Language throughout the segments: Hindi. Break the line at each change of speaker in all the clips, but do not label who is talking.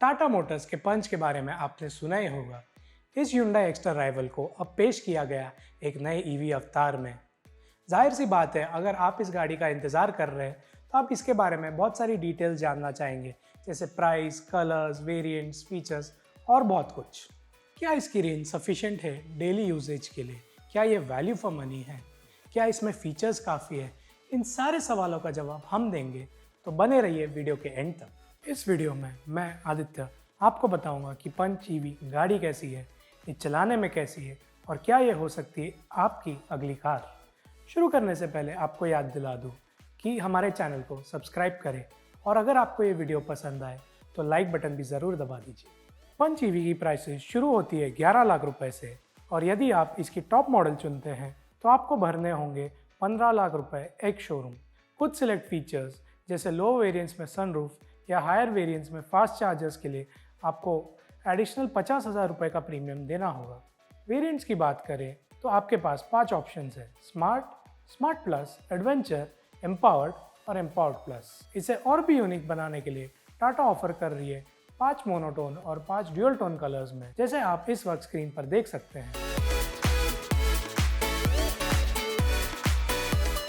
टाटा मोटर्स के पंच के बारे में आपने सुना ही होगा। इस Hyundai एक्स्ट्रा राइवल को अब पेश किया गया एक नए ईवी अवतार में। जाहिर सी बात है, अगर आप इस गाड़ी का इंतज़ार कर रहे हैं तो आप इसके बारे में बहुत सारी डिटेल्स जानना चाहेंगे, जैसे प्राइस, कलर्स, वेरिएंट्स, फीचर्स और बहुत कुछ। क्या इसकी रेंज सफिशिएंट है डेली यूजेज के लिए? क्या ये वैल्यू फॉर मनी है? क्या इसमें फीचर्स काफ़ी है? इन सारे सवालों का जवाब हम देंगे, तो बने रहिए वीडियो के एंड तक। इस वीडियो में मैं आदित्य आपको बताऊंगा कि पंच ईवी गाड़ी कैसी है, ये चलाने में कैसी है और क्या ये हो सकती है आपकी अगली कार। शुरू करने से पहले आपको याद दिला दूं कि हमारे चैनल को सब्सक्राइब करें और अगर आपको ये वीडियो पसंद आए तो लाइक बटन भी ज़रूर दबा दीजिए। पंच ईवी की प्राइसेस शुरू होती है 11 लाख रुपए से और यदि आप इसकी टॉप मॉडल चुनते हैं तो आपको भरने होंगे 15 लाख रुपए एक शोरूम। कुछ सिलेक्ट फीचर्स जैसे लो वेरिएंट्स में सनरूफ या हायर वेरिएंट्स में फास्ट चार्जर्स के लिए आपको एडिशनल 50,000 रुपये का प्रीमियम देना होगा। वेरिएंट्स की बात करें तो आपके पास 5 ऑप्शंस हैं: smart, smart plus, adventure, empowered और एम्पावर्ड प्लस। इसे और भी यूनिक बनाने के लिए टाटा ऑफर कर रही है 5 मोनोटोन और 5 ड्यूअल टोन कलर्स में, जैसे आप इस वक्त स्क्रीन पर देख सकते हैं।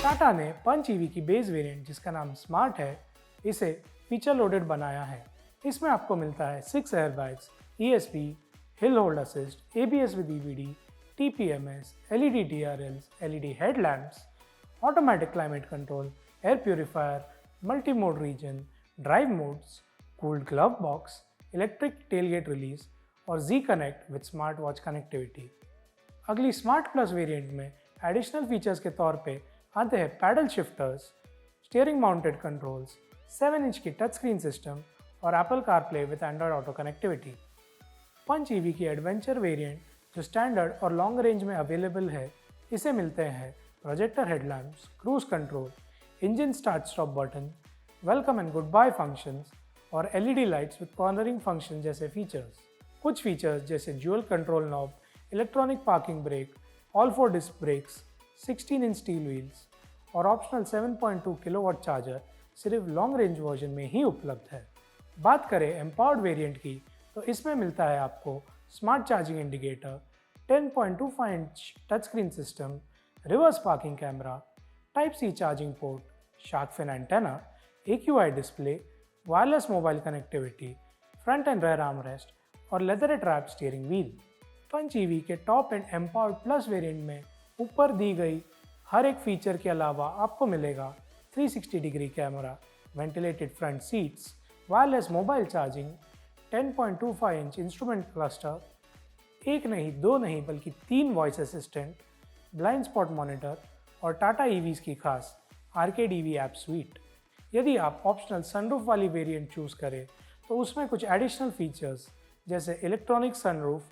टाटा ने पंच ईवी की बेस वेरिएंट जिसका नाम स्मार्ट है, इसे फीचर लोडेड बनाया है। इसमें आपको मिलता है 6 airbags, ESP, hill hold assist, ABS with EBD, TPMS, LED DRLs, LED headlamps, automatic climate control, air purifier, multi mode regen, drive modes, cooled glove box, electric tailgate release और Z connect with smart watch connectivity. अगली स्मार्ट प्लस वेरिएंट में एडिशनल फीचर्स के तौर पे आते हैं paddle shifters, steering mounted controls, 7 inch की टच स्क्रीन सिस्टम और Apple CarPlay with Android Auto connectivity. Punch EV की एडवेंचर वेरिएंट जो स्टैंडर्ड और लॉन्ग रेंज में अवेलेबल है, इसे मिलते हैं projector headlamps, cruise control, engine start stop button, welcome and goodbye functions और LED lights with cornering function जैसे फीचर्स। कुछ फीचर्स जैसे dual control knob, electronic parking brake, all 4 disc brakes, 16 inch steel wheels और ऑप्शनल 7.2 किलोवाट चार्जर सिर्फ लॉन्ग रेंज वर्जन में ही उपलब्ध है। बात करें एम्पावर्ड वेरिएंट की तो इसमें मिलता है आपको smart charging indicator, 10.25 inch touch screen system, reverse parking camera, type C charging port, shark fin antenna, AQI display, wireless mobile connectivity, front and rear armrest और leather wrap steering wheel. Punch EV के top end empowered plus variant में ऊपर दी गई हर एक फीचर के अलावा आपको मिलेगा 360 degree camera, ventilated front seats, wireless mobile charging, 10.25 inch instrument cluster, एक नहीं, दो नहीं बल्कि 3 voice assistant, blind spot monitor और टाटा ईवीज़ की खास आर्केड EV ऐप स्वीट। यदि आप ऑप्शनल सनरूफ वाली वेरिएंट चूज़ करें तो उसमें कुछ एडिशनल फीचर्स जैसे electronic sunroof,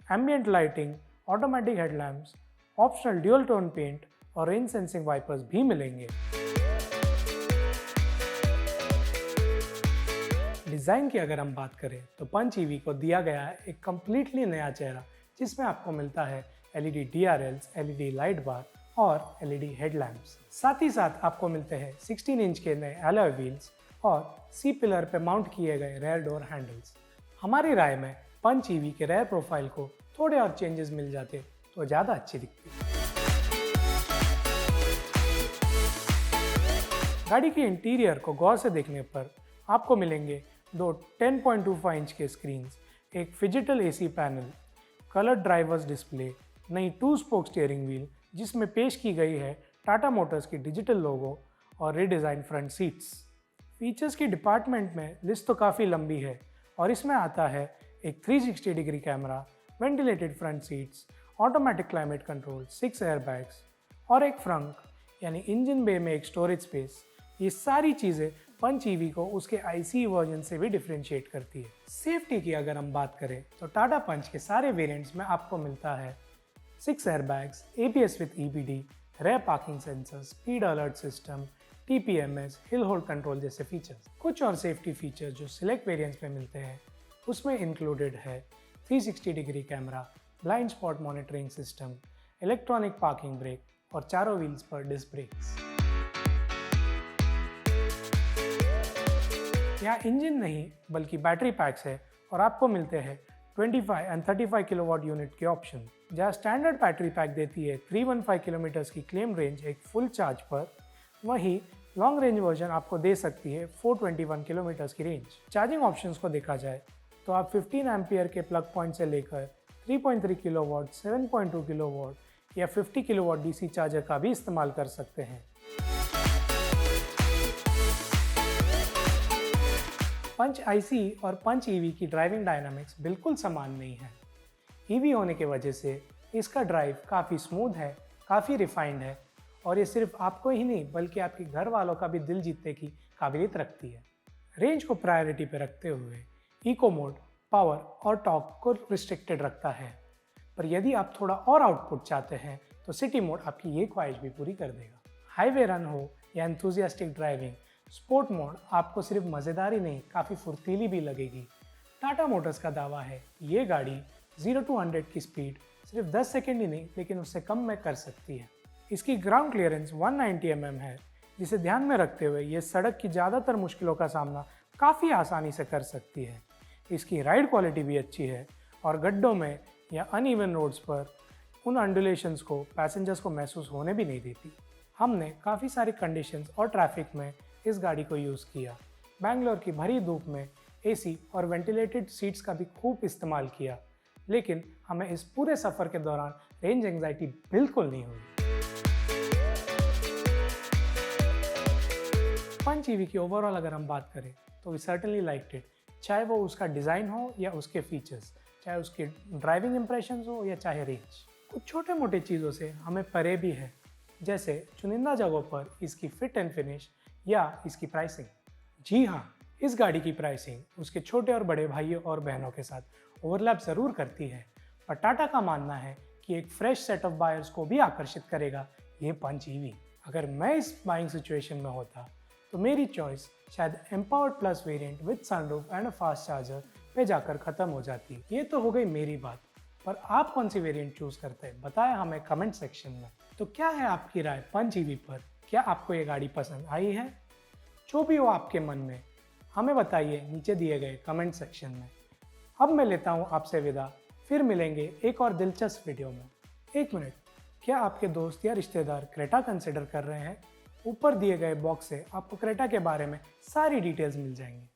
ambient lighting, automatic headlamps, optional dual tone paint और रेन सेंसिंग वाइपर्स भी मिलेंगे। डिज़ाइन की अगर हम बात करें तो पंच ईवी को दिया गया है एक कम्प्लीटली नया चेहरा, जिसमें आपको मिलता है LED DRLs, LED लाइट बार और LED हेडलैम्प्स। साथ ही साथ आपको मिलते हैं 16 इंच के नए अलॉय व्हील्स और C पिलर पर माउंट किए गए रेयर डोर हैंडल्स। हमारी राय में पंच ईवी के रेयर प्रोफाइल को थोड़े और चेंजेस मिल जाते तो ज़्यादा अच्छी दिखती। गाड़ी के इंटीरियर को गौर से देखने पर आपको मिलेंगे 2 10.25 इंच के स्क्रीन्स, एक phygital AC panel, colour driver's display, नई 2 स्पोक स्टीयरिंग व्हील जिसमें पेश की गई है टाटा मोटर्स की डिजिटल लोगो और रीडिज़ाइन फ्रंट सीट्स। फीचर्स की डिपार्टमेंट में लिस्ट तो काफ़ी लंबी है और इसमें आता है एक 360 degree camera, ventilated front seats, automatic climate control, 6 airbags और एक फ्रंक यानी इंजन बे में एक स्टोरेज स्पेस। ये सारी चीज़ें पंच ईवी को उसके ICE वर्जन से भी डिफ्रेंशिएट करती है। सेफ्टी की अगर हम बात करें तो टाटा पंच के सारे वेरिएंट्स में आपको मिलता है 6 airbags, ABS with EBD, rare parking sensor, speed alert system, TPMS, hill hold control जैसे फीचर्स। कुछ और सेफ्टी फीचर्स जो सिलेक्ट वेरिएंट्स में मिलते हैं उसमें इंक्लूडेड है 360 degree camera, blind spot monitoring system, electronic parking break और चारों व्हील्स पर डिस्क ब्रेक्स। यहाँ इंजन नहीं बल्कि बैटरी पैक्स है और आपको मिलते हैं 25 एंड 35 किलोवाट यूनिट के ऑप्शन। जहाँ स्टैंडर्ड बैटरी पैक देती है 315 किलोमीटर्स की क्लेम रेंज एक फुल चार्ज पर, वहीं लॉन्ग रेंज वर्जन आपको दे सकती है 421 किलोमीटर्स की रेंज। चार्जिंग ऑप्शंस को देखा जाए तो आप 15 एम्पियर के प्लग पॉइंट से लेकर 3.3 किलोवाट, 7.2 किलोवाट या 50 किलोवाट डीसी चार्जर का भी इस्तेमाल कर सकते हैं। पंच आईसी और पंच ईवी की ड्राइविंग डायनामिक्स बिल्कुल समान नहीं है। ईवी होने की वजह से इसका ड्राइव काफ़ी स्मूथ है, काफ़ी रिफाइंड है और ये सिर्फ आपको ही नहीं बल्कि आपके घर वालों का भी दिल जीतने की काबिलियत रखती है। रेंज को प्रायोरिटी पर रखते हुए इको मोड पावर और टॉर्क को रिस्ट्रिक्टेड रखता है, पर यदि आप थोड़ा और आउटपुट चाहते हैं तो सिटी मोड आपकी ये ख्वाहिश भी पूरी कर देगा। हाईवे रन हो या एंथुजियास्टिक ड्राइविंग, स्पोर्ट मोड आपको सिर्फ मज़ेदार ही नहीं काफ़ी फुर्तीली भी लगेगी। टाटा मोटर्स का दावा है ये गाड़ी 0 to 100 की स्पीड सिर्फ 10 सेकेंड ही नहीं लेकिन उससे कम में कर सकती है। इसकी ग्राउंड क्लियरेंस 190 mm है, जिसे ध्यान में रखते हुए ये सड़क की ज़्यादातर मुश्किलों का सामना काफ़ी आसानी से कर सकती है। इसकी राइड क्वालिटी भी अच्छी है और गड्ढों में या अनइवन रोड्स पर उन अंडुलेशंस को पैसेंजर्स को महसूस होने भी नहीं देती। हमने काफ़ी सारी कंडीशंस और ट्रैफिक में इस गाड़ी को यूज़ किया। बैंगलोर की भरी धूप में एसी और वेंटिलेटेड सीट्स का भी खूब इस्तेमाल किया, लेकिन हमें इस पूरे सफ़र के दौरान रेंज एंग्जाइटी बिल्कुल नहीं हुई। पंच ईवी की ओवरऑल अगर हम बात करें तो वी सर्टनली लाइक्ड इट, चाहे वो उसका डिज़ाइन हो या उसके फीचर्स, चाहे उसके ड्राइविंग इंप्रेशंस हो या चाहे रेंज। कुछ छोटे मोटे चीज़ों से हमें परे भी है, जैसे चुनिंदा जगहों पर इसकी फिट एंड फिनिश या इसकी प्राइसिंग। जी हाँ, इस गाड़ी की प्राइसिंग उसके छोटे और बड़े भाइयों और बहनों के साथ ओवरलैप ज़रूर करती है, पर टाटा का मानना है कि एक फ्रेश सेट ऑफ बायर्स को भी आकर्षित करेगा ये पंच ईवी। अगर मैं इस बाइंग सिचुएशन में होता तो मेरी चॉइस शायद empowered plus variant with sunroof and a fast charger पे जाकर ख़त्म हो जाती। ये तो हो गई मेरी बात, पर आप कौन सी वेरिएंट चूज़ करते हैं बताएं हमें कमेंट सेक्शन में। तो क्या है आपकी राय पंच ईवी पर? क्या आपको ये गाड़ी पसंद आई है? जो भी हो आपके मन में हमें बताइए नीचे दिए गए कमेंट सेक्शन में। अब मैं लेता हूँ आपसे विदा, फिर मिलेंगे एक और दिलचस्प वीडियो में। एक मिनट, क्या आपके दोस्त या रिश्तेदार क्रेटा कंसिडर कर रहे हैं? ऊपर दिए गए बॉक्स से आपको क्रेटा के बारे में सारी डिटेल्स मिल जाएंगी।